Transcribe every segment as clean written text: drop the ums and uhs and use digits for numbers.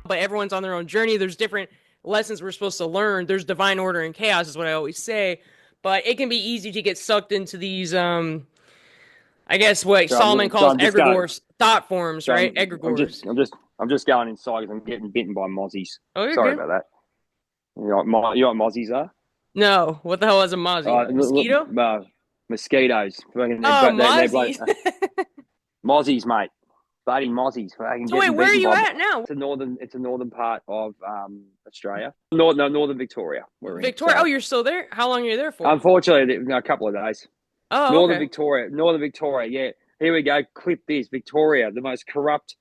But everyone's on their own journey. There's different lessons we're supposed to learn. There's divine order and chaos, is what I always say. But it can be easy to get sucked into these, I guess what Solomon calls I'm just going. egregores, thought forms, So right? I'm just, Egregores. I'm just going inside because I'm getting bitten by mozzies. Oh, you're Sorry good. about that. You know what mozzies are? No, what the hell is a mozzie? Mosquito? Mosquitoes. Oh, They're bloody mozzies. mozzies, mate. Bloody mozzies. Fucking So wait, getting where are beaten you by. at now? It's a northern part of Australia. No, northern Victoria. We're in. Victoria. Oh, So you're still there? How long are you there for? unfortunately, a couple of days. Oh, Northern okay. Victoria. Northern Victoria. Yeah. Here we go. Clip this. Victoria, the most corrupt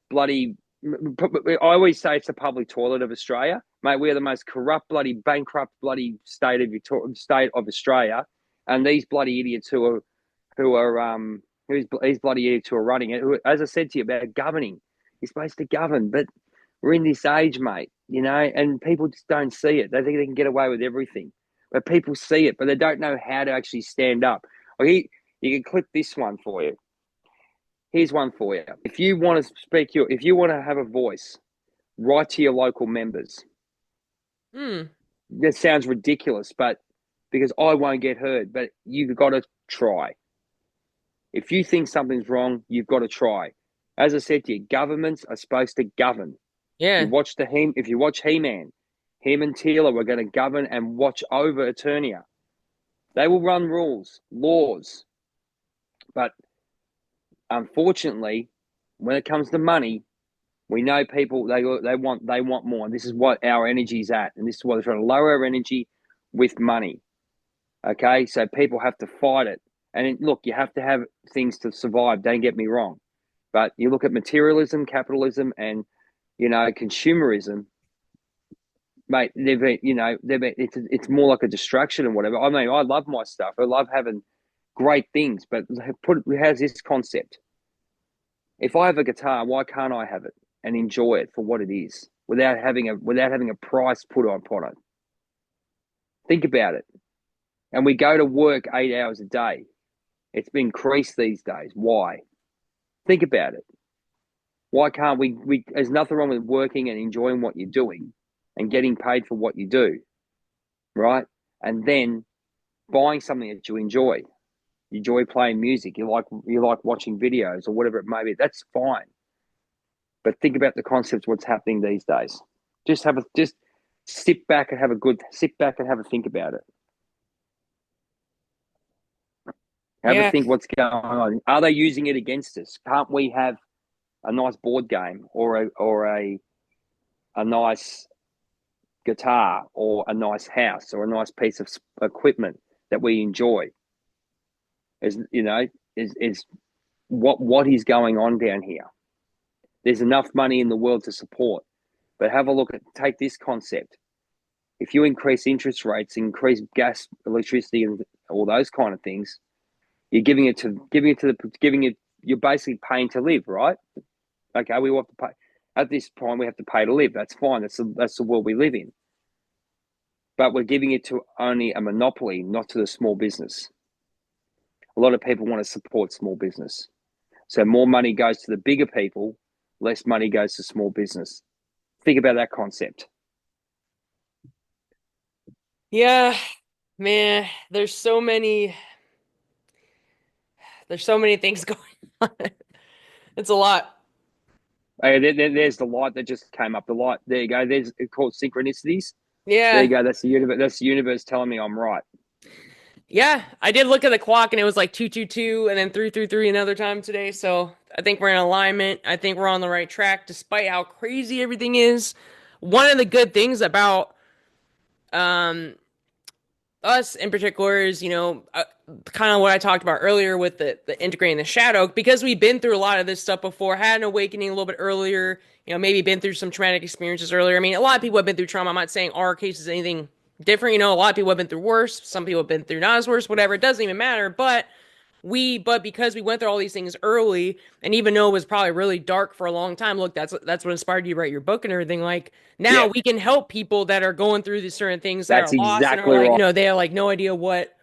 bloody. I always say it's the public toilet of Australia, mate. We are the most corrupt, bloody, bankrupt, bloody state of Australia, and these bloody idiots who are these bloody idiots who are running it. Who, as I said to you about governing, you're supposed to govern, but we're in this age, mate. You know, and people just don't see it. They think they can get away with everything, but people see it, but they don't know how to actually stand up. You can clip this one for you. Here's one for you. If you want to if you want to have a voice, write to your local members. Hmm. That sounds ridiculous, but because I won't get heard, but you've got to try. If you think something's wrong, you've got to try. As I said to you, governments are supposed to govern. Yeah. If you watch He-Man, him and Teela were going to govern and watch over Eternia. They will run rules, laws, but unfortunately, when it comes to money, we know people they want more. And this is what our energy is at, and this is why they're trying to lower our energy with money. Okay, so people have to fight it. And look, you have to have things to survive. Don't get me wrong, but you look at materialism, capitalism, and consumerism, mate. It's more like a distraction and whatever. I mean, I love my stuff. I love having great things, but how's this concept? If I have a guitar, why can't I have it and enjoy it for what it is without having a price put upon it? Think about it. And we go to work 8 hours a day. It's been increased these days. Why? Think about it. Why can't we there's nothing wrong with working and enjoying what you're doing and getting paid for what you do, right? And then buying something that you enjoy. You enjoy playing music. You like watching videos or whatever it may be. That's fine. But think about the concepts, what's happening these days. Just sit back and have a think about it. Have a Yeah. think what's going on. Are they using it against us? Can't we have a nice board game or a nice guitar or a nice house or a nice piece of equipment that we enjoy? Is what is going on down here? There's enough money in the world to support, but take this concept. If you increase interest rates, increase gas, electricity, and all those kind of things, you're you're basically paying to live, right? Okay, we have to pay. At this point, we have to pay to live. That's fine. That's the world we live in. But we're giving it to only a monopoly, not to the small business. A lot of people want to support small business. So more money goes to the bigger people, less money goes to small business. Think about that concept. Yeah, man, there's so many things going on. It's a lot. Hey, there's the light that just came up. The light. There you go. It's called synchronicities. There you Yeah. go. That's the universe. That's the universe telling me I'm right. Yeah, I did look at the clock and it was like 222 and then 333 another time today. So I think we're in alignment. I think we're on the right track despite how crazy everything is. One of the good things about um us in particular is, kind of what I talked about earlier with the integrating the shadow, because we've been through a lot of this stuff before, had an awakening a little bit earlier, maybe been through some traumatic experiences earlier. I mean, a lot of people have been through trauma. I'm not saying our case is anything different. A lot of people have been through worse. Some people have been through not as worse, whatever. It doesn't even matter. But because we went through all these things early, and even though it was probably really dark for a long time, look, that's what inspired you to write your book and everything. Like now Yeah, we can help people that are going through these certain things that are that's lost and are exactly like, right. they have like no idea what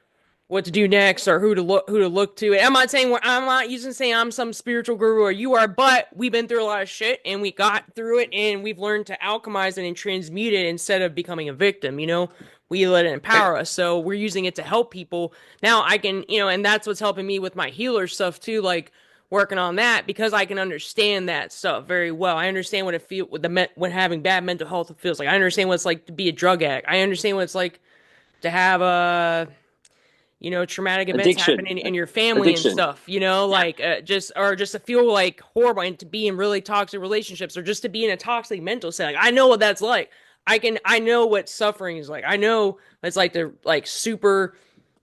what to do next or who to look to. And I'm not using saying I'm some spiritual guru or you are, but we've been through a lot of shit and we got through it and we've learned to alchemize it and transmute it instead of becoming a victim, you know? We let it empower us. So we're using it to help people. Now I can, and that's what's helping me with my healer stuff too, like working on that because I can understand that stuff very well. I understand what it feel when having bad mental health feels like. I understand what it's like to be a drug addict. I understand what it's like to have a traumatic events happen Addiction, in your family and addiction. stuff, like just to feel like horrible and to be in really toxic relationships or just to be in a toxic mental state. Like, I know what that's like. I know what suffering is like. I know it's like to like super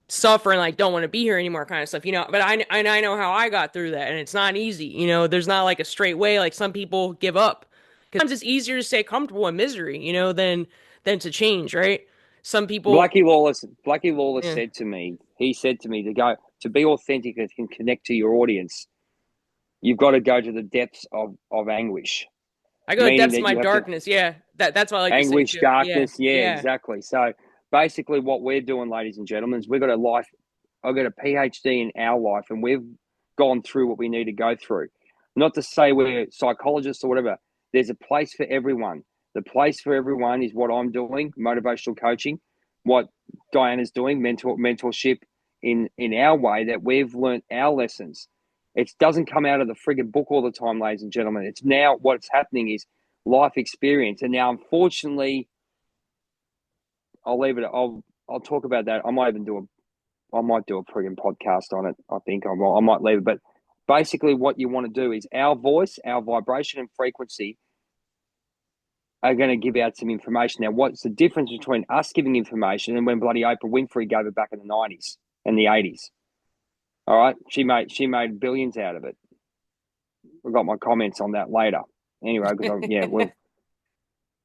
suffer and like don't want to be here anymore kind of stuff, but I know how I got through that and it's not easy. There's not like a straight way. Like some people give up because sometimes it's easier to stay comfortable in misery, than to change, right? Some people, Blackie Lawless yeah. said to me, he said to me to be authentic and connect to your audience, you've got to go to the depths of anguish, I go to the meaning depths of that my you have to darkness. Yeah, that's what I like to say anguish, too. Yeah, darkness. Yeah, yeah, exactly. So basically, what we're doing, ladies and gentlemen, is we've got a life. I've got a PhD in our life, and we've gone through what we need to go through. Not to say we're psychologists or whatever. There's a place for everyone. The place for everyone is what I'm doing, motivational coaching, what Diana's doing, mentorship in our way that we've learnt our lessons. It doesn't come out of the frigging book all the time, ladies and gentlemen. It's now what's happening is life experience. And now, unfortunately, I'll leave it. I'll talk about that. I might do a friggin' podcast on it. I think I might leave it. But basically, what you want to do is our voice, our vibration and frequency are going to give out some information. Now, what's the difference between us giving information and when bloody Oprah Winfrey gave it back in the 90s and the 80s? All right, she made billions out of it. I've got my comments on that later. Anyway, because we've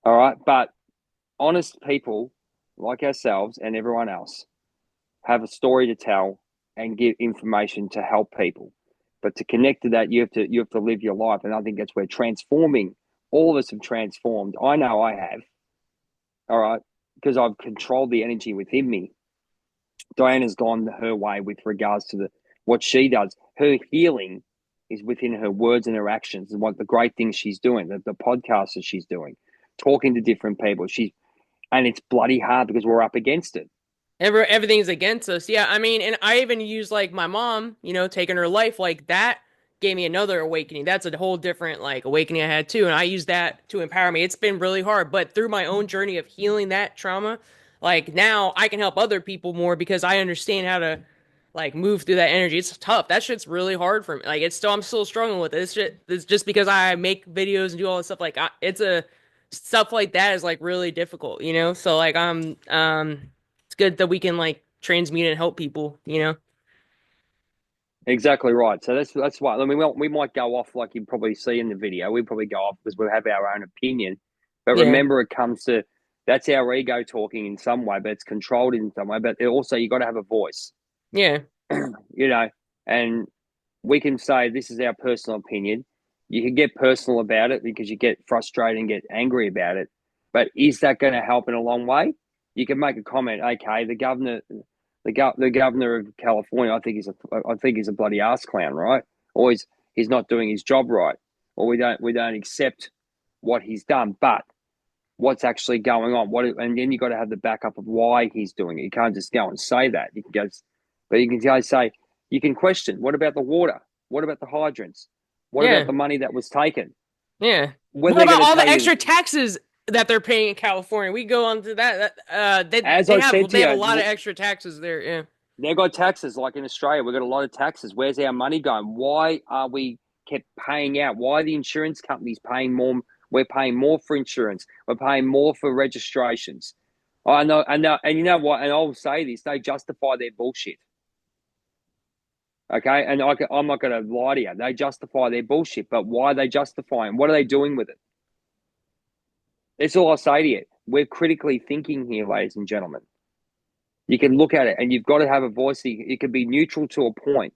all right. But honest people like ourselves and everyone else have a story to tell and give information to help people. But to connect to that, you have to live your life, and I think that's where transforming. All of us have transformed. I know I have. All right, because I've controlled the energy within me. Diana's gone her way with regards to what she does. Her healing is within her words and her actions, and what the great things she's doing, the podcasts that she's doing, talking to different people. And it's bloody hard because we're up against it. everything's against us. Yeah, I mean, and I even use like my mom, taking her life like that gave me another awakening. That's a whole different like awakening I had too, and I use that to empower me. It's been really hard, but through my own journey of healing that trauma, like now I can help other people more because I understand how to like move through that energy. It's tough. That shit's really hard for me. Like I'm still struggling with it. It's just because I make videos and do all this stuff. Like stuff like that is like really difficult, So like it's good that we can like transmute and help people. Exactly right. So that's why. I mean, we might go off like you probably see in the video. We probably go off because we have our own opinion. But Yeah, remember, it comes to that's our ego talking in some way, but it's controlled in some way. But also, you got to have a voice, yeah, you know. And we can say this is our personal opinion. You can get personal about it because you get frustrated and get angry about it. But is that going to help in a long way? You can make a comment. Okay, the governor of California, I think he's a bloody ass clown, right? Or he's not doing his job right, or we don't accept what he's done. But what's actually going on? And then you got to have the backup of why he's doing it. You can't just go and say that. But you can go say you can question. What about the water? What about the hydrants? What about yeah, the money that was taken? yeah. When What they're about going to all tell the you, extra taxes that they're paying in California? We go on to that. They as they I said have to they have a lot of you, extra taxes there. Yeah, they've got taxes like in Australia. We've got a lot of taxes. Where's our money going? Why are we kept paying out? Why are the insurance companies paying more? We're paying more for insurance. We're paying more for registrations. I know, and you know what? And I'll say this: they justify their bullshit. Okay, and I'm not going to lie to you. They justify their bullshit, but why are they justifying? What are they doing with it? That's all I'll say to you. We're critically thinking here, ladies and gentlemen. You can look at it, and you've got to have a voice. It can be neutral to a point,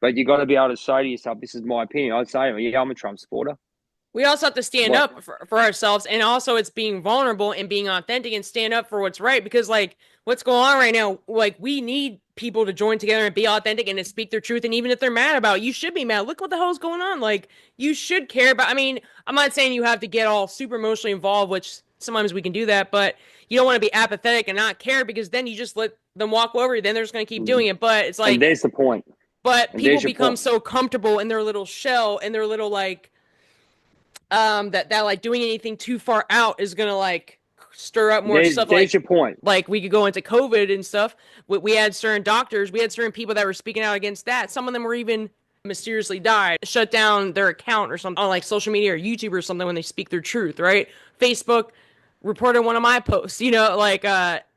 but you've got to be able to say to yourself, "This is my opinion." I'd say, "Yeah, I'm a Trump supporter." We also have to stand What? up for ourselves, and also it's being vulnerable and being authentic and stand up for what's right. Because like what's going on right now, like we need people to join together and be authentic and to speak their truth. And even if they're mad about it, you should be mad. Look what the hell's going on. Like you should care about. I mean, I'm not saying you have to get all super emotionally involved, which sometimes we can do that, but you don't want to be apathetic and not care because then you just let them walk over you. Then they're just going to keep doing it. But it's And like, there's the point. but And people there's your become point. so comfortable in their little shell and their little like that like doing anything too far out is gonna like stir up more stuff. There's Like your point. we could go into COVID and stuff. We had certain doctors, we had certain people that were speaking out against that. Some of them were even mysteriously died, shut down their account or something on like social media or YouTube or something when they speak their truth, right? Facebook reported one of my posts, like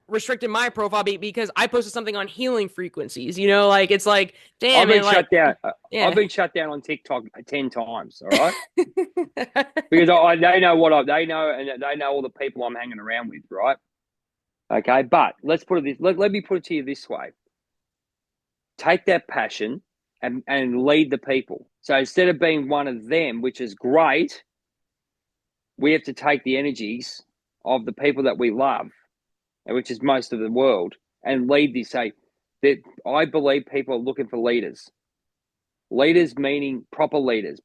restricted my profile because I posted something on healing frequencies, like it's like, I've damn been man, like shut down. I've yeah. been shut down on TikTok 10 times. All right, because they know they know, and they know all the people I'm hanging around with. Right. Okay, but let's put it this. Let me put it to you this way: take that passion and lead the people. So instead of being one of them, which is great, we have to take the energies of the people that we love, which is most of the world, and lead this. Say that I believe people are looking for leaders. Leaders meaning proper leaders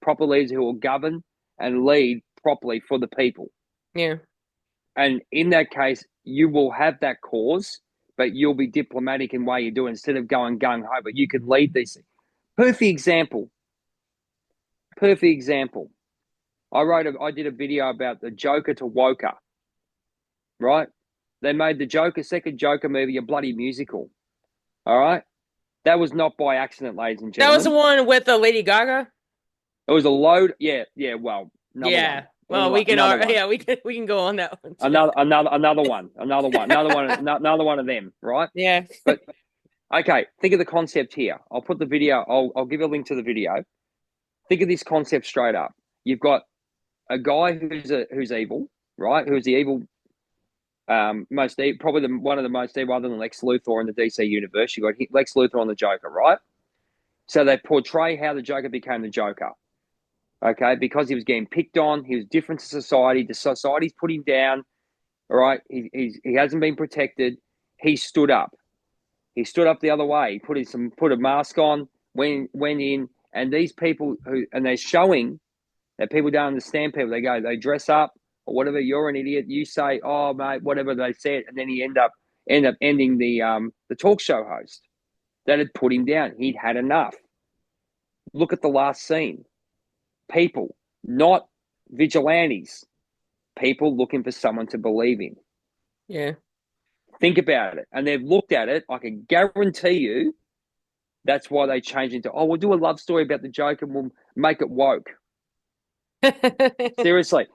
who will govern and lead properly for the people. Yeah. And in that case, you will have that cause, but you'll be diplomatic in way you do it instead of going gung ho. But you can lead these things. Perfect example. Perfect example. I did a video about the Joker to Woker, right? They made the second Joker movie, a bloody musical. All right. That was not by accident, ladies and That was the gentlemen. one with the Lady Gaga. It was a load. Yeah, yeah. Well, another one. Yeah. Well, we can. Another one. Yeah, we can go on that one too. Another one. Another one of them. Right. Yeah. But okay, think of the concept here. I'll put the video. I'll give you a link to the video. Think of this concept straight up. You've got a guy who's evil, right? Who's the evil, probably one of the most evil, other than Lex Luthor in the DC universe. You got Lex Luthor on the Joker, right? So they portray how the Joker became the Joker. Okay, because he was getting picked on, he was different to society. The society's put him down. All right, he hasn't been protected. He stood up. He stood up the other way. He put a mask on, went in, and these people they're showing that people don't understand people. They dress up or whatever. You're an idiot. You say, oh mate, whatever they said, and then he end up ending the talk show host that had put him down. He'd had enough. Look at the last scene. People, not vigilantes. People looking for someone to believe in. Yeah. Think about it. And they've looked at it. I can guarantee you that's why they changed into, oh, we'll do a love story about the Joker and we'll make it woke. Seriously,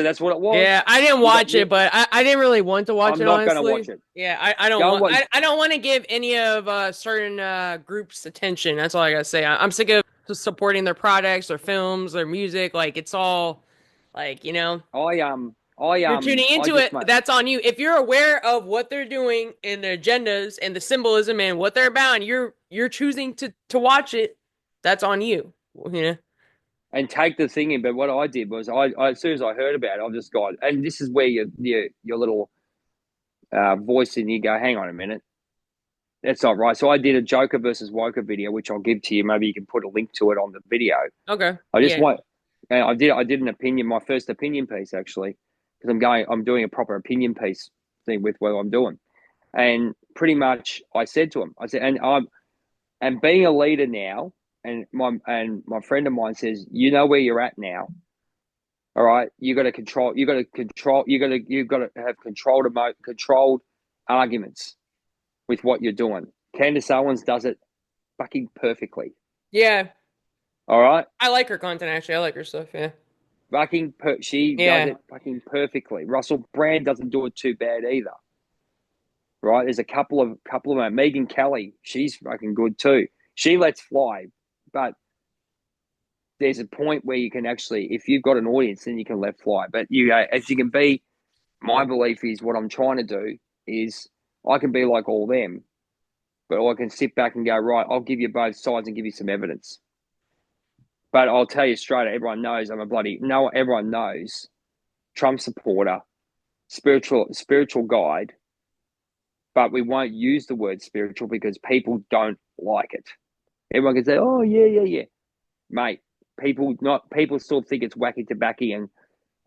that's what it was. Yeah, I didn't You got watch you. it, but I didn't really want to watch I'm it not going to watch honestly. it. Yeah, I don't Go and want watch. I don't want to give any of certain groups attention. That's all I gotta say. I'm sick of just supporting their products, their films, their music. Like it's all like you're tuning I into just it. mate. That's on you. If you're aware of what they're doing and the agendas and the symbolism and what they're about, and you're choosing to watch it, that's on you. You know. And take the thing in. But what I did was, I as soon as I heard about it, I've just gone. And this is where your little voice in you go, hang on a minute, that's not right. So I did a Joker versus Woker video, which I'll give to you. Maybe you can put a link to it on the video. Okay. I just Yeah. want, and I did an opinion, my first opinion piece actually, because I'm doing a proper opinion piece thing with what I'm doing, and pretty much I said to him, I said, and being a leader now, and my friend of mine says, you know where you're at now. All right, you got to control. You got to control. You got to have controlled arguments with what you're doing. Candace Owens does it fucking perfectly. Yeah. All right, I like her content actually. I like her stuff. Yeah. she does Yeah. it fucking perfectly. Russell Brand doesn't do it too bad either. Right? There's a couple of them. Megan Kelly, she's fucking good too. She lets fly, but there's a point where you can actually, if you've got an audience, then you can let fly. But as you can be, my belief is what I'm trying to do is I can be like all them, but I can sit back and go, right, I'll give you both sides and give you some evidence. But I'll tell you straight, everyone knows I'm a bloody no. Everyone knows Trump supporter, spiritual guide, but we won't use the word spiritual because people don't like it. Everyone can say, "Oh yeah, yeah, yeah," mate. People still think it's wacky tobacco and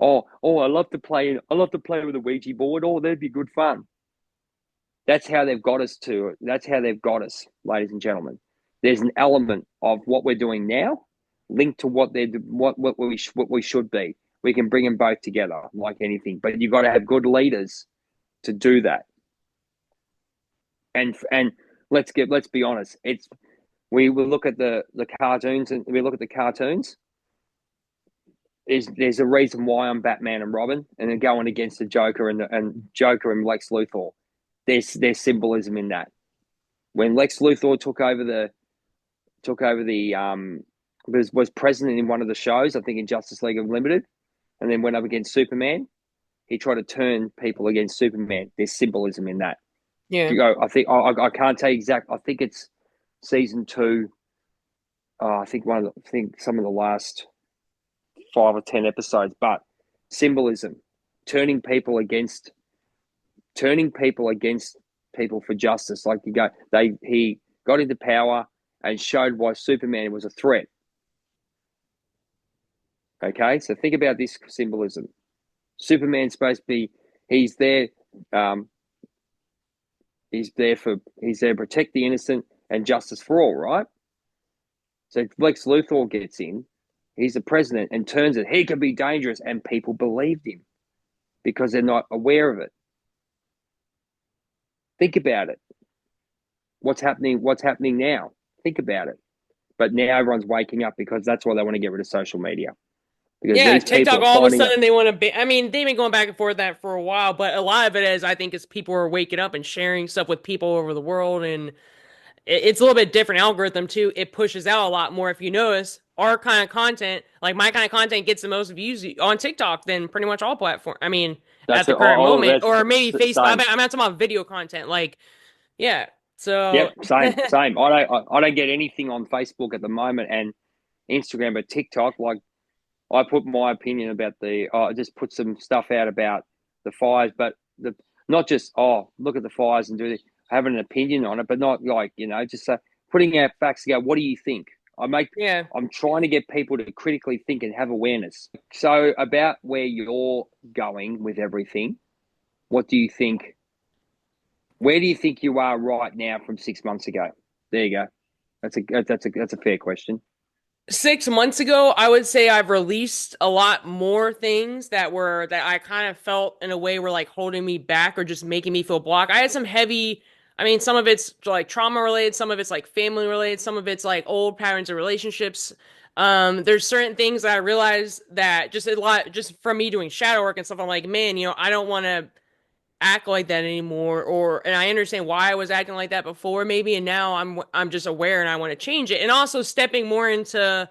I love to play. I love to play with a Ouija board. Oh, that'd be good fun. That's how they've got us to. That's how they've got us, ladies and gentlemen. There's an element of what we're doing now linked to what we should be. We can bring them both together like anything, but you've got to have good leaders to do that. And let's be honest. It's we will look at the cartoons and we look at the cartoons. There's a reason why I'm Batman and Robin, and they're going against the Joker and Joker and Lex Luthor. There's symbolism in that. When Lex Luthor took over the was president in one of the shows, I think in Justice League Unlimited, and then went up against Superman. He tried to turn people against Superman. There's symbolism in that. Yeah. I think I can't tell you exact. I think it's season two. I think I think some of the last 5 or 10 episodes, but symbolism, turning people against, turning people against people for justice. Like he got into power and showed why Superman was a threat. Okay, so think about this symbolism. Superman's supposed to be, he's there, um, he's there to protect the innocent and justice for all, right? So Lex Luthor gets in, he's the president and turns it. He can be dangerous, and people believed him because they're not aware of it. Think about it. What's happening? What's happening now? Think about it. But now everyone's waking up because that's why they want to get rid of social media because Yeah, these people TikTok are all of a finding it. sudden they want to be I mean, they've been going back and forth that for a while, but a lot of it is I think is people are waking up and sharing stuff with people over the world and it's a little bit different algorithm too. It pushes out a lot more if you notice. Our kind of content, like my kind of content gets the most views on TikTok than pretty much all platforms. I mean, at That's the it. current moment That's or maybe Facebook. same. I'm not talking about video content like yeah. Yep, So same. I don't get anything on Facebook at the moment and Instagram, but TikTok. Like I put my opinion about I just put some stuff out about the fires, but the not just look at the fires and do this. Have an opinion on it, but not like just putting out facts. To go, what do you think? yeah. I'm trying to get people to critically think and have awareness. So about where you're going with everything, what do you think? Where do you think you are right now from 6 months ago? There you go. That's a fair question. 6 months ago, I would say I've released a lot more things that I kind of felt in a way were like holding me back or just making me feel blocked. I had some heavy, I mean, some of it's like trauma related, some of it's like family related, some of it's like old patterns of relationships. There's certain things that I realized that just a lot, just from me doing shadow work and stuff. I'm like, man, I don't want to act like that anymore and I understand why I was acting like that before maybe and now I'm just aware and I want to change it and also stepping more into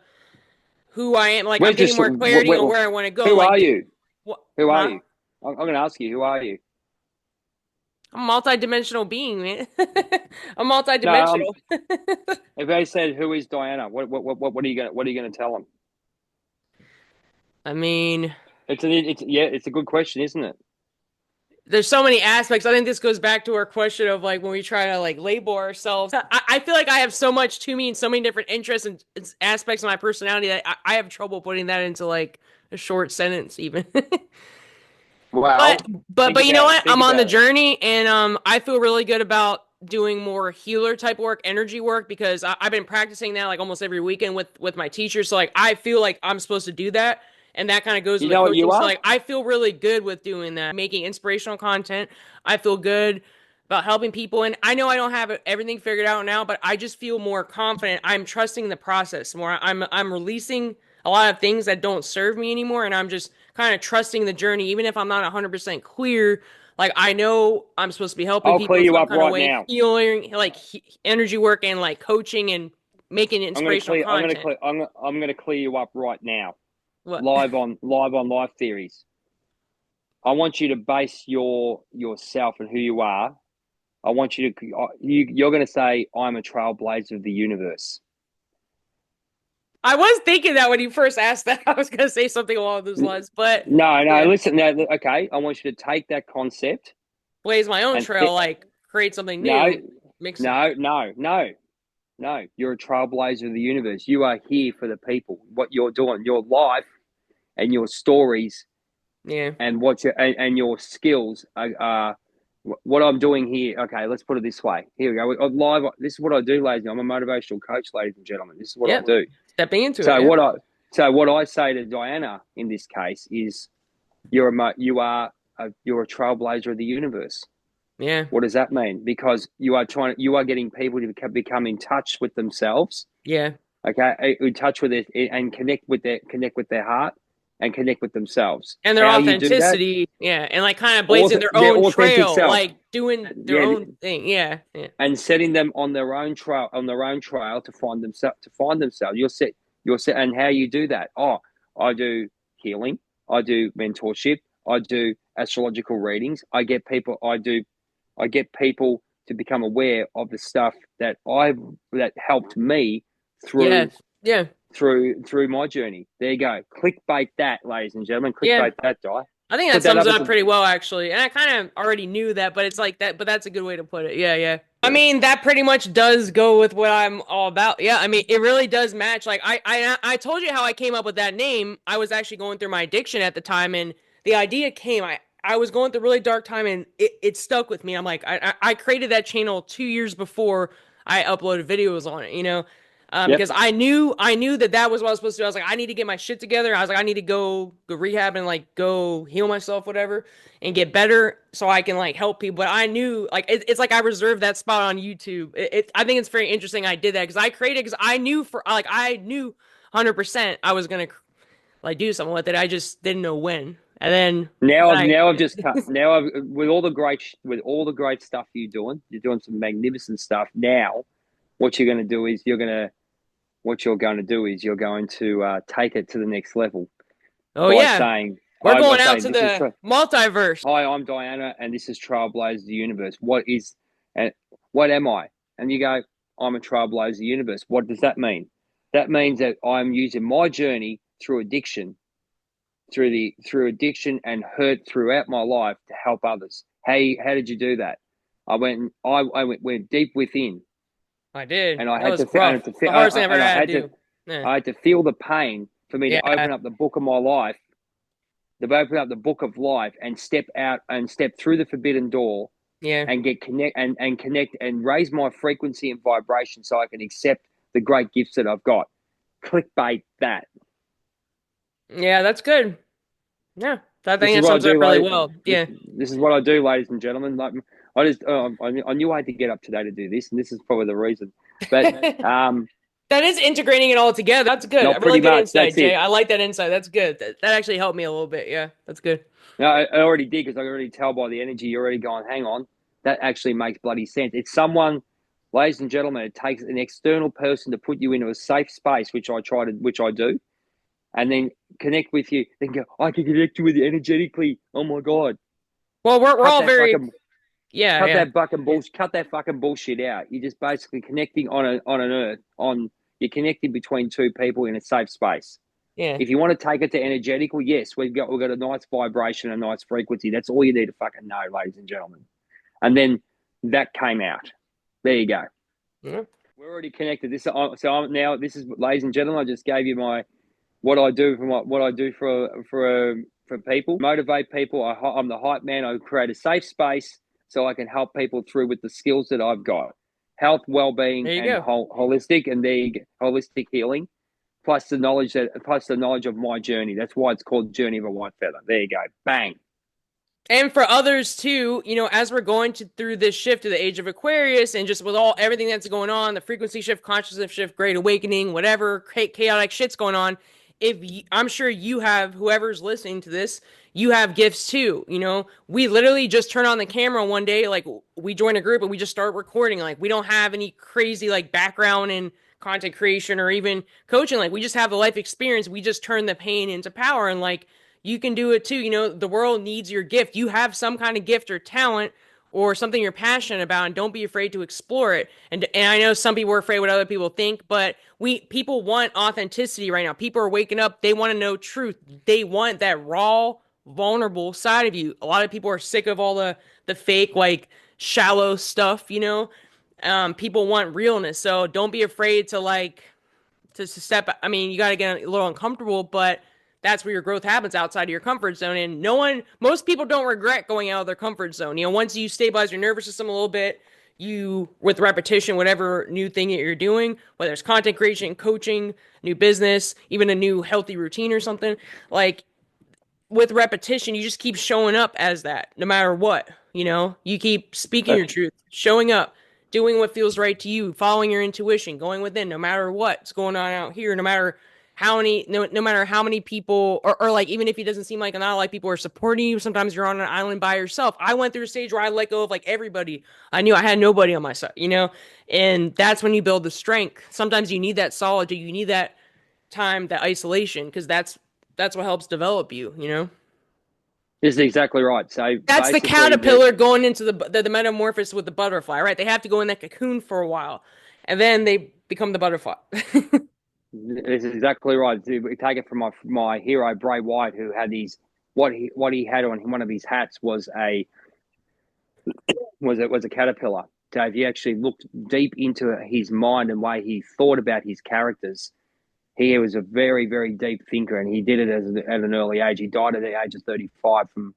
who I am like I'm Where's getting more clarity on your where I want to go who are like you? what Who are huh you? I'm going to ask you. Who are you? I'm a multi-dimensional being man I'm No, multi-dimensional if they said who is Diana, what are you going to tell them? I mean It's a good question, isn't it? there's so many aspects. I think this goes back to our question of like when we try to like label ourselves. I feel like I have so much to me and so many different interests and aspects of my personality that I have trouble putting that into like a short sentence even. But Well, but you know what? think I'm on the about it. journey and I feel really good about doing more healer type work, energy work because I've been practicing that like almost every weekend with my teachers. So like I feel like I'm supposed to do that. And that kind of goes You with the know what you coaching. So are? like I feel really good with doing that, making inspirational content. I feel good about helping people and I know I don't have everything figured out now, but I just feel more confident. I'm trusting the process more. I'm releasing a lot of things that don't serve me anymore and I'm just kind of trusting the journey even if I'm not 100% clear. Like I know I'm supposed to be helping I'll people clear in you some up kind of right way, now. healing, like energy work and like coaching and making inspirational content. I'm going to clear you up right now. What? Live on Life Theories. I want you to base yourself and who you are. I want you to you're going to say I'm a trailblazer of the universe. I was thinking that when you first asked that, I was gonna say something along those lines, but No, no. yeah, Listen, now, okay. I want you to take that concept blaze my own and trail, like create something no, new, mix it. no. You're a trailblazer of the universe. You are here for the people. What you're doing, your life and your stories Yeah, and and your skills are what I'm doing here. Okay, let's put it this way. Here we go. I'm live. This is what I do, ladies. I'm a motivational coach, ladies and gentlemen. This is what I yep. do. Stepping into it, So yeah, what I what I say to Diana in this case is, you're a trailblazer of the universe. yeah, What does that mean? Because you are getting people to become in touch with themselves. yeah. Okay, in touch with it and connect with their heart and connect with themselves. And their How you do that? authenticity, yeah, and like kind of blazing their Their own authentic trail, self. like doing their Yeah, own thing, yeah, yeah, and setting them on their own trail to find themselves. You're set, and how you do that? Oh, I do healing. I do mentorship. I do astrological readings. I get people to become aware of the stuff that helped me yeah, through yeah. through my journey. There you go. Clickbait that, ladies and gentlemen. Yeah. Clickbait that, Di. I think that Put that sums up it as up a pretty well, actually. And I kind of already knew that, but it's like that, but that's a good way to put it. Yeah, yeah. I yeah. mean, that pretty much does go with what I'm all about. Yeah, I mean, it really does match. Like I told you how I came up with that name. I was actually going through my addiction at the time, and the idea came. I was going through a really dark time, and it stuck with me. I'm like, I created that channel 2 years before I uploaded videos on it. Yep. Because I knew that was what I was supposed to do. I was like, I need to get my shit together. I was like, I need to go rehab and like go heal myself, whatever, and get better so I can like help people. But I knew like it's like I reserved that spot on YouTube. I think it's very interesting I did that because I created because I knew 100% I was gonna like do something with it. I just didn't know when. And then when I Now I've just cut. Now I've with all the great stuff you're doing some magnificent stuff. Now, what you're going to do is you're going to take it to the next level oh by yeah, saying, we're by going out saying, to the multiverse. Hi, I'm Diana, and this is Trailblaze the Universe. And what am I? And you go, I'm a Trailblaze the Universe. What does that mean? That means that I'm using my journey through addiction and hurt throughout my life to help others. How did you do that? I went deep within, I did. and I That had was to rough. The hardest thing I ever and had to do. Yeah. I had to feel the pain for me to Yeah. open up the book of my life, to open up the book of life and step out and step through the forbidden door Yeah. and and connect and raise my frequency and vibration so I can accept the great gifts that I've got. Clickbait that. Yeah, that's good. Yeah. I This think is that what I sums it up do, really ladies. well. Yeah. This is what I do, ladies and gentlemen. Like I knew I had to get up today to do this, and this is probably the reason. But That is integrating it all together. That's good. not Really pretty good much. insight, That's Jay. it. I like that insight. That's good. That actually helped me a little bit. Yeah, that's good. No, I already did because I can already tell by the energy. You're already going. Hang on, that actually makes bloody sense. It's someone, ladies and gentlemen. It takes an external person to put you into a safe space, which I do, and then connect with you. Then go, I can connect you with you energetically. Oh my god, Well, we're cut all that very fucking yeah, yeah. cut that fucking bullshit out. You're just basically connecting on an earth on. You're connecting between two people in a safe space. Yeah. If you want to take it to energetical, yes, we've got a nice vibration, a nice frequency. That's all you need to fucking know, ladies and gentlemen. And then that came out. There you go. Yeah. We're already connected. Now this is, ladies and gentlemen. I just gave you my what I do for what I do for people, motivate people. I'm the hype man. I create a safe space so I can help people through with the skills that I've got, health, well-being, There you and go. holistic, and the holistic healing, plus the knowledge of my journey. That's why it's called Journey of a White Feather. There you go. Bang. And for others too, as we're going through this shift to the age of Aquarius and just with everything that's going on, the frequency shift, consciousness shift, great awakening, whatever chaotic shit's going on, I'm sure you have, whoever's listening to this, you have gifts too. We literally just turn on the camera one day, like we join a group and we just start recording. Like we don't have any crazy like background in content creation or even coaching. Like we just have the life experience. We just turn the pain into power, and like you can do it too. The world needs your gift. You have some kind of gift or talent. or something you're passionate about, and don't be afraid to explore it. And I know some people are afraid what other people think, but people want authenticity right now. People are waking up, they want to know truth. They want that raw, vulnerable side of you. A lot of people are sick of all the fake, like shallow stuff, you know? People want realness. So don't be afraid to step. I mean, you got to get a little uncomfortable, but that's where your growth happens, outside of your comfort zone. And most people don't regret going out of their comfort zone. You know, once you stabilize your nervous system a little bit, with repetition, whatever new thing that you're doing, whether it's content creation, coaching, new business, even a new healthy routine or something, like with repetition, you just keep showing up as that no matter what. You know, you keep speaking your truth, showing up, doing what feels right to you, following your intuition, going within no matter what's going on out here, no matter how many people, or like, even if it doesn't seem like not a lot of people are supporting you, sometimes you're on an island by yourself. I went through a stage where I let go of like everybody. I knew I had nobody on my side, you know, and that's when you build the strength. Sometimes you need that solitude, you need that time, that isolation, because that's what helps develop you, you know. This is exactly right. So That's the basically, the caterpillar going into the metamorphosis with the butterfly, right? They have to go in that cocoon for a while, and then they become the butterfly. this is exactly right. We take it from my hero Bray Wyatt, who had these what he had on one of his hats was a caterpillar. So if you actually looked deep into his mind and way he thought about his characters, he was a very, very deep thinker, and he did it at an early age. He died at the age of 35 from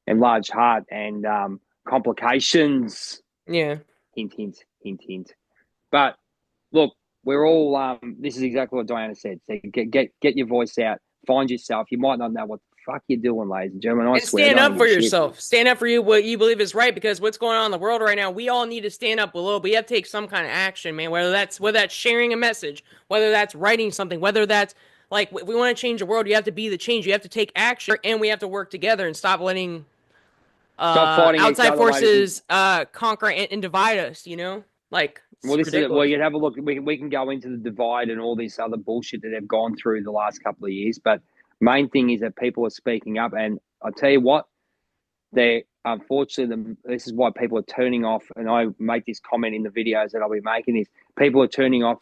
enlarged heart and complications. Yeah. Hint, hint, hint, hint. But look, we're all. This is exactly what Diana said. So get your voice out. Find yourself. You might not know what the fuck you're doing, ladies and gentlemen. I And swear, I stand don't up for give a shit. yourself. Stand up for what you believe is right, because what's going on in the world right now, we all need to stand up a little, but you have to take some kind of action, man. Whether that's sharing a message, whether that's writing something, whether that's like, if we want to change the world, you have to be the change. You have to take action, and we have to work together and stop letting Stop fighting each outside other, ladies and forces conquer and divide us, you know? Like, well, it's this is it. Well, ridiculous. you'd have a look. We can go into the divide and all this other bullshit that they've gone through the last couple of years. But main thing is that people are speaking up, and I tell you what, they unfortunately this is why people are turning off. And I make this comment in the videos that I'll be making: is people are turning off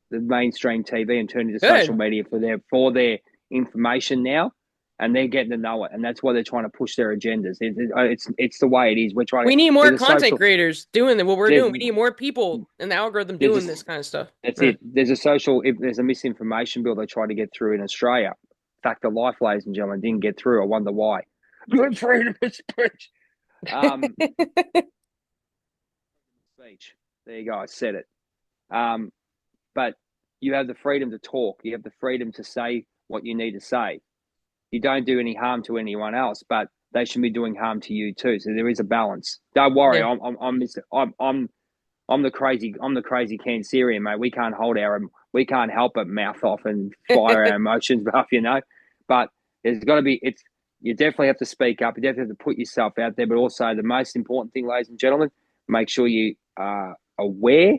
the mainstream TV and turning to social Good. media for their information now, and they're getting to know it, and that's why they're trying to push their agendas. It's the way it is. We're trying to. We need more There's a content social. creators doing what we're There's doing. We need more people in the algorithm there's doing a this kind of stuff. That's Yeah. it. There's a social. If there's a misinformation bill they tried to get through in Australia. Fact of life, ladies and gentlemen, didn't get through. I wonder why. Good freedom of speech. Um, speech. There you go. I said it. Um, but you have the freedom to talk. You have the freedom to say what you need to say. You don't do any harm to anyone else, but they should be doing harm to you too. So there is a balance. Don't worry. Yeah. I'm the crazy Cancerian, mate. We can't help but mouth off and fire our emotions off, you know. But there's got to be you definitely have to speak up. You definitely have to put yourself out there. But also the most important thing, ladies and gentlemen, make sure you are aware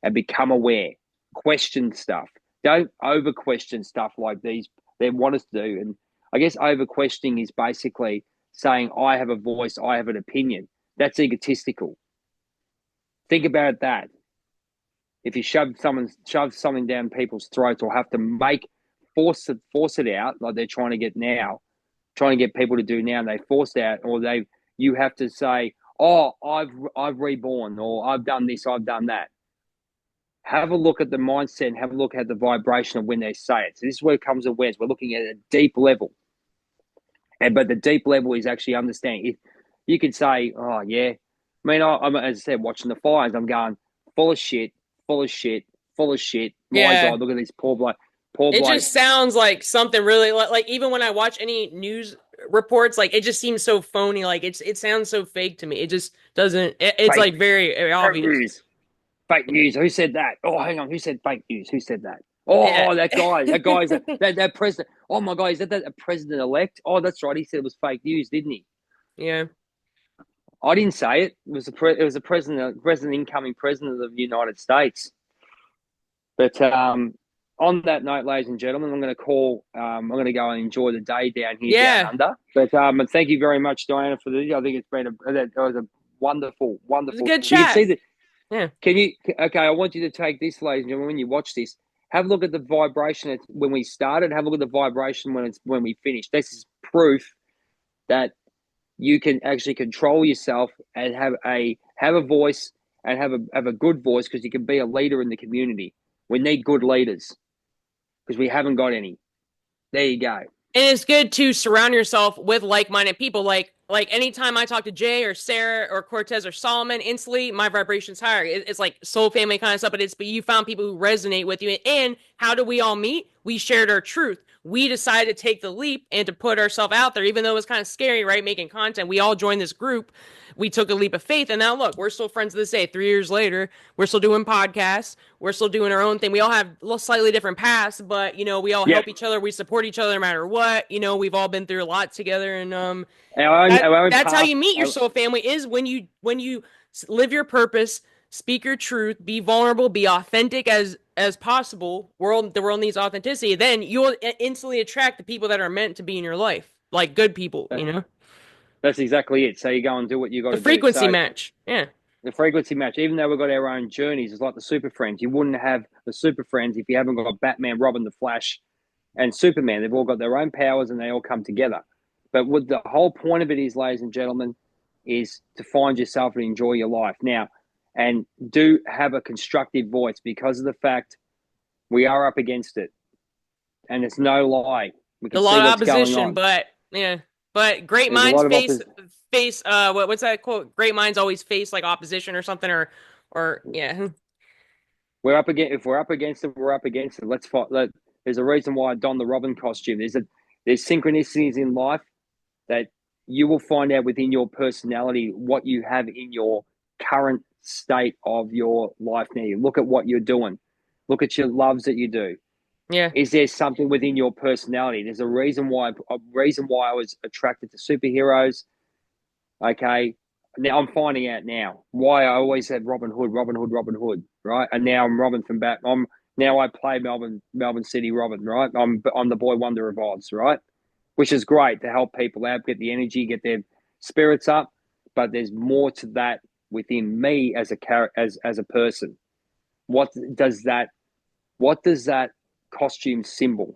and become aware. Question stuff. Don't over question stuff like these they want us to do. And I guess over questioning is basically saying I have a voice, I have an opinion. That's egotistical. Think about that. If you shove something down people's throats, or have to force it out like they're trying to get now, trying to get people to do now, and they force it out, or you have to say, "Oh, I've reborn," or "I've done this, I've done that." Have a look at the mindset and have a look at the vibration of when they say it. So this is where it comes awareness. We're looking at a deep level, but the deep level is actually understanding. If you could say, "Oh yeah," I mean, I'm as I said, watching the fires, I'm going full of shit, full of shit, full of shit. My Yeah. God, look at this poor bloke, poor It bloke. just sounds like something really, like even when I watch any news reports, like it just seems so phony. Like it sounds so fake to me. It just doesn't. It's Fake, like very fake obvious. news, fake news. Who said that? Oh, hang on, who said fake news? Who said that? Yeah. Oh, that guy's that president. Oh my God, is that a president elect? Oh, that's right. He said it was fake news, didn't he? Yeah. I didn't say it. It was a president, incoming president of the United States. But on that note, ladies and gentlemen, I'm going to call. I'm going to go and enjoy the day down here, down Yeah. under. But thank you very much, Diana, for the. I think it's been Wonderful, It was a wonderful. good You can see chat. that. Yeah. Can you? Okay, I want you to take this, ladies and gentlemen. When you watch this, have a look at the vibration when we started. Have a look at the vibration when we finished. This is proof that you can actually control yourself and have a voice and have a good voice because you can be a leader in the community. We need good leaders because we haven't got any. There you go. And it's good to surround yourself with like-minded people. Like anytime I talk to Jay or Sarah or Cortez or Solomon, instantly my vibration's higher. It's like soul family kind of stuff, but you found people who resonate with you. And how do we all meet? We shared our truth. We decided to take the leap and to put ourselves out there, even though it was kind of scary, right? Making content. We all joined this group. We took a leap of faith, and now look, we're still friends to this day. 3 years later, we're still doing podcasts. We're still doing our own thing. We all have slightly different paths, but we all Yep. help each other. We support each other no matter what. We've all been through a lot together, and Our own that's how path. you meet your soul family is when you live your purpose, speak your truth, be vulnerable, be authentic as possible. The world needs authenticity. Then you'll instantly attract the people that are meant to be in your life, like good people. That's exactly it. So you go and do what you got The to do. frequency So match. Yeah. the frequency match, even though we've got our own journeys, it's like the Super Friends. You wouldn't have the Super Friends if you haven't got Batman, Robin, the Flash, and Superman. They've all got their own powers and they all come together. But what the whole point of it is, ladies and gentlemen, is to find yourself and enjoy your life now, and do have a constructive voice because of the fact we are up against it, and it's no lie. We A can see lot of what's going opposition, on. but yeah. But great There's a minds lot of face what's that quote? Great minds always face like opposition or something or yeah. we're up against. If we're up against it, we're up against it. Let's fight. There's a reason why I don the Robin costume. There's synchronicities in life that you will find out within your personality what you have in your current state of your life now. You look at what you're doing. Look at your loves that you do. Yeah. Is there something within your personality? There's a reason why I was attracted to superheroes. Okay. Now I'm finding out now why I always said Robin Hood, Robin Hood, Robin Hood, right? And now I'm Robin from Bat. Now I play Melbourne City Robin, right? I'm the boy wonder of Oz, right? Which is great to help people out, get the energy, get their spirits up. But there's more to that within me as a person. What does that what does that costume symbolize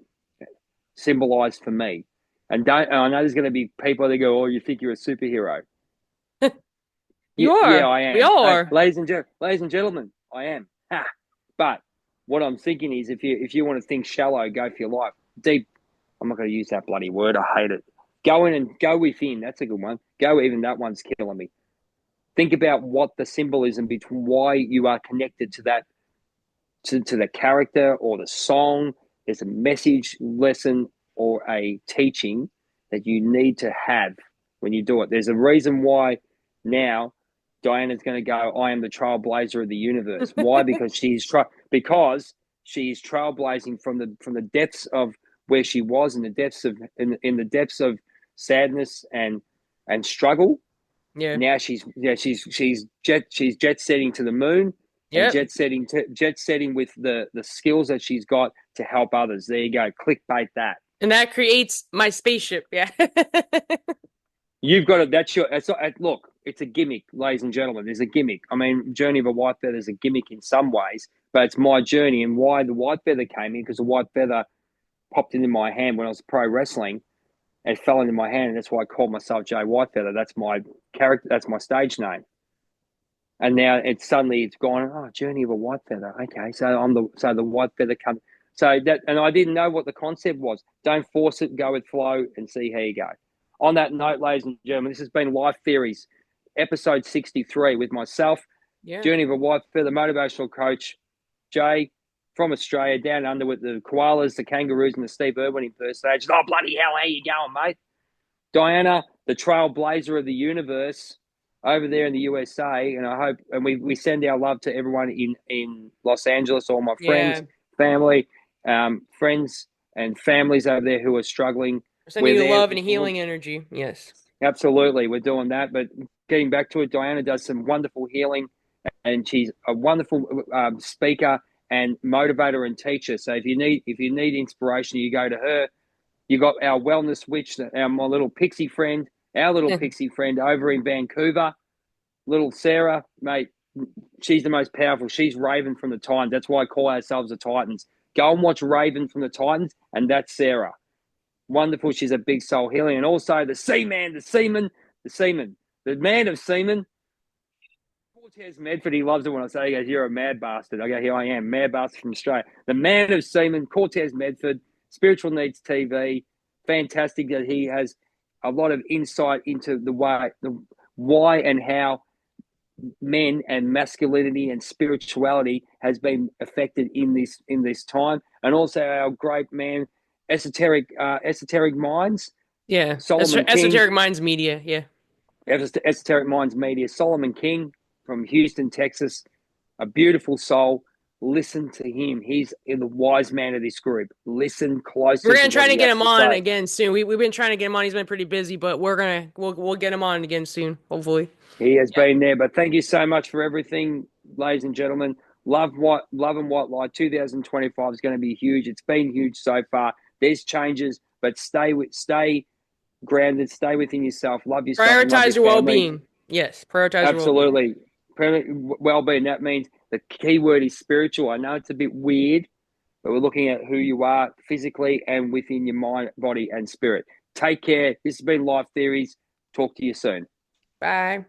for me? And I know there's going to be people that go, "Oh, you think you're a superhero?" You Yeah, are. I We am. all Hey, are. ladies and gentlemen, I am. Ha. But what I'm thinking is, if you want to think shallow, go for your life. Deep. I'm not going to use that bloody word. I hate it. Go in and go within. That's a good one. Go even that one's killing me. Think about what the symbolism between why you are connected to that to the character or the song. There's a message, lesson, or a teaching that you need to have when you do it. There's a reason why now Diana's going to go, I am the trailblazer of the universe. Why? Because she's trailblazing from the depths of where she was, in the depths of in the depths of sadness and struggle. Yeah. Now she's jet setting to the moon, and Yep. jet setting with the skills that she's got to help others. There you go. Clickbait that. And that creates my spaceship. Yeah. You've got it. That's your. It's not, look, it's a gimmick, ladies and gentlemen. There's a gimmick. I mean, Journey of a White Feather is a gimmick in some ways, but it's my journey, and why the white feather came in, because the white feather popped into my hand when I was pro wrestling. It fell into my hand, and that's why I called myself Jay Whitefeather. That's my character. That's my stage name. And now it's gone. Oh, Journey of a White Feather. Okay, so the white feather comes. So that, and I didn't know what the concept was. Don't force it. Go with flow and see how you go. On that note, ladies and gentlemen, this has been Life Theories, episode 63, with myself, Yeah. Journey of a White Feather motivational coach, Jay from Australia, down under with the koalas, the kangaroos, and the Steve Irwin impersonators. Oh, bloody hell, how you going, mate? Diana, the trailblazer of the universe, over there in the USA, and I hope, and we send our love to everyone in Los Angeles, all my Yeah. friends, family, friends and families over there who are struggling. We're sending We're you there. love and healing energy. Yes. Absolutely, we're doing that. But getting back to it, Diana does some wonderful healing, and she's a wonderful speaker and motivator and teacher. So if you need inspiration, you go to her. You got our wellness witch, my little pixie friend, our little pixie friend over in Vancouver, little Sarah, mate, she's the most powerful. She's Raven from the Titans. That's why I call ourselves the Titans. Go and watch Raven from the Titans, and that's Sarah. Wonderful. She's a big soul healing. And also the Seaman, the man of seaman, Cortez Medford. He loves it when I say, he goes, "You're a mad bastard." I go, "Here I am, mad bastard from Australia." The man of seaman, Cortez Medford, Spiritual Needs TV. Fantastic that he has a lot of insight into the why and how men and masculinity and spirituality has been affected in this time, and also our great man, esoteric minds, Yeah. Solomon King, Esoteric Minds Media. Yeah. esoteric minds media, Solomon King from Houston, Texas, a beautiful soul. Listen to him. He's the wise man of this group. Listen We're closely to gonna try what to he get has him to on say. again soon. We've been trying to get him on. He's been pretty busy, but we'll get him on again soon, hopefully. He has Yeah. been there. But thank you so much for everything, ladies and gentlemen. Love and White Light 2025 is going to be huge. It's been huge so far. There's changes, but stay grounded, stay within yourself, love yourself and love Prioritize your your well family. being. Yes, prioritize your well being. Absolutely. Well-being. That means the key word is spiritual. I know it's a bit weird, but we're looking at who you are physically and within your mind, body, and spirit. Take care. This has been Life Theories. Talk to you soon. Bye.